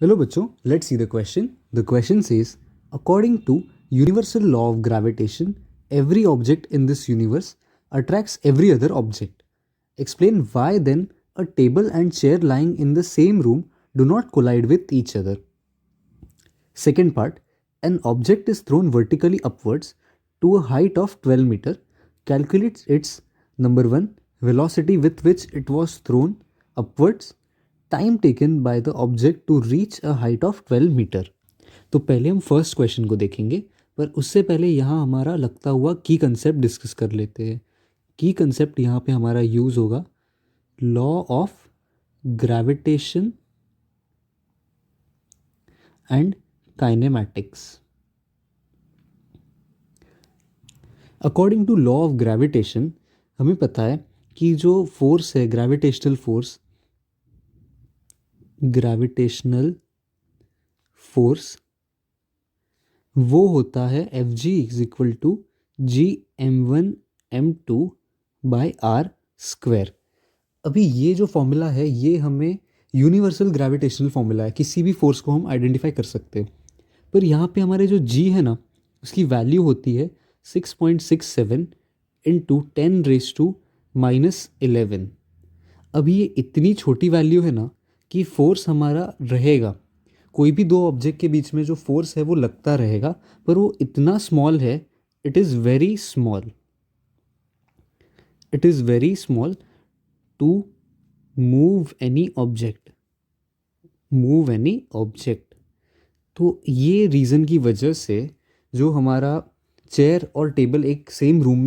Hello bachcho, let's see the question. The question says, according to universal law of gravitation, every object in this universe attracts every other object. Explain why then a table and chair lying in the same room do not collide with each other. Second part, an object is thrown vertically upwards to a height of 12 meter. Calculate its number 1 velocity with which it was thrown upwards, time taken by the object to reach a height of 12 metre. तो पहले हम first question को देखेंगे, पर उससे पहले यहाँ हमारा लगता हुआ की कंसेप्ट डिस्कस कर लेते हैं। की कंसेप्ट यहाँ पे हमारा यूज़ होगा law of gravitation and kinematics. According to law of gravitation हमें पता है कि जो फोर्स है ग्रेविटेशनल फोर्स वो होता है F G is equal to G m1m2/r²। अभी ये जो फॉर्मूला है ये हमें यूनिवर्सल ग्रेविटेशनल फॉर्मूला है, किसी भी फोर्स को हम आइडेंटिफाई कर सकते हैं। पर यहाँ पे हमारे जो G है ना उसकी वैल्यू होती है 6.67 इंटू 10⁻⁻11। अभी ये इतनी छोटी वैल्यू है ना कि फोर्स हमारा रहेगा, कोई भी दो ऑब्जेक्ट के बीच में जो फोर्स है वो लगता रहेगा, पर वो इतना स्मॉल है, it is very small to move any object. तो ये रीज़न की वजह से जो हमारा चेयर और टेबल एक सेम रूम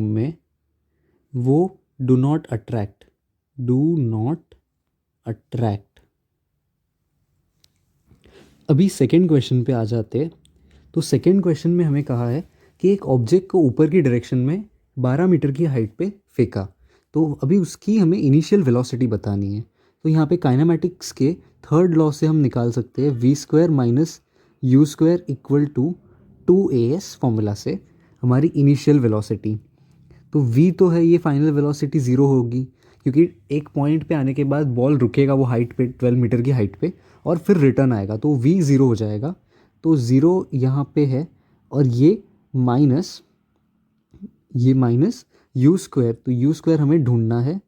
में वो डू नॉट अट्रैक्ट। अभी सेकेंड क्वेश्चन पे आ जाते हैं। तो सेकेंड क्वेश्चन में हमें कहा है कि एक ऑब्जेक्ट को ऊपर की डायरेक्शन में 12 मीटर की हाइट पे फेंका, तो अभी उसकी हमें इनिशियल वेलोसिटी बतानी है। तो यहाँ पे काइनेमैटिक्स के थर्ड लॉ से हम निकाल सकते हैं v² - u² = 2as फॉर्मूला से हमारी इनिशियल वेलोसिटी। तो v तो है, ये फाइनल वेलोसिटी 0 होगी क्योंकि एक पॉइंट पे आने के बाद बॉल रुकेगा वो हाइट पे 12 मीटर की हाइट पे और फिर रिटर्न आएगा, तो v 0 हो जाएगा। तो 0 यहाँ पे है और ये माइनस u², तो u² हमें ढूंढना है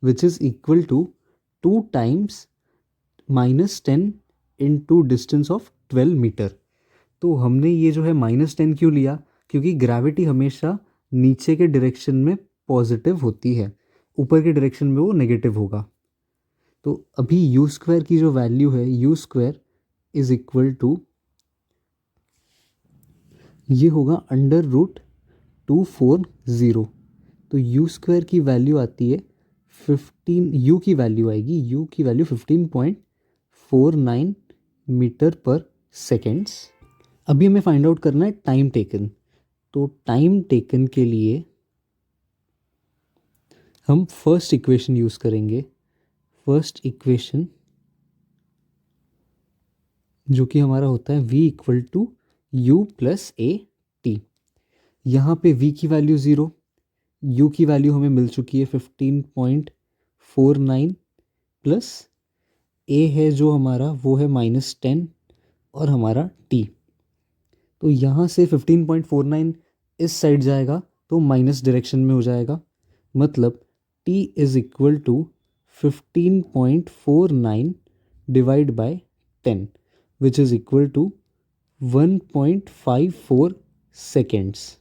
which is equal to 2 times -10 into distance of 12 metre. तो हमने ये जो है -10 क्यों लिया, क्योंकि ग्रेविटी हमेशा नीचे के डायरेक्शन में पॉजिटिव होती है, ऊपर के डायरेक्शन में वो नेगेटिव होगा। तो अभी u² की जो वैल्यू है u² इज इक्वल टू ये होगा √240। तो u² की वैल्यू आती है 15, u की वैल्यू आएगी 15.49 मीटर पर सेकेंड्स। अभी हमें फाइंड आउट करना है टाइम टेकन। तो टाइम टेकन के लिए हम फर्स्ट इक्वेशन यूज़ करेंगे, फर्स्ट इक्वेशन जो कि हमारा होता है v = u + a/t। यहाँ पे v की वैल्यू 0, u की वैल्यू हमें मिल चुकी है 15.49 प्लस a है जो हमारा वो है -10 और हमारा t। तो यहाँ से 15.49 इस साइड जाएगा तो माइनस डायरेक्शन में हो जाएगा, मतलब t is equal to 15.49 divide by 10 which is equal to 1.54 seconds.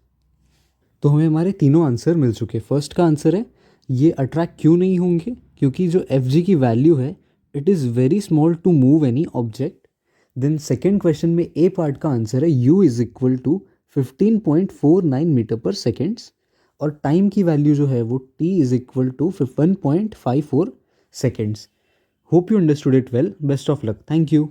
तो हमें हमारे तीनों आंसर मिल चुके। फर्स्ट का आंसर है ये अट्रैक्ट क्यों नहीं होंगे, क्योंकि जो एफ जी की वैल्यू है it is very small to move any object. Then second question में ए पार्ट का आंसर है u is equal to 15.49 metre per seconds, और टाइम की वैल्यू जो है वो t is equal to 1.54 seconds. Hope you understood it well. Best of luck. Thank you.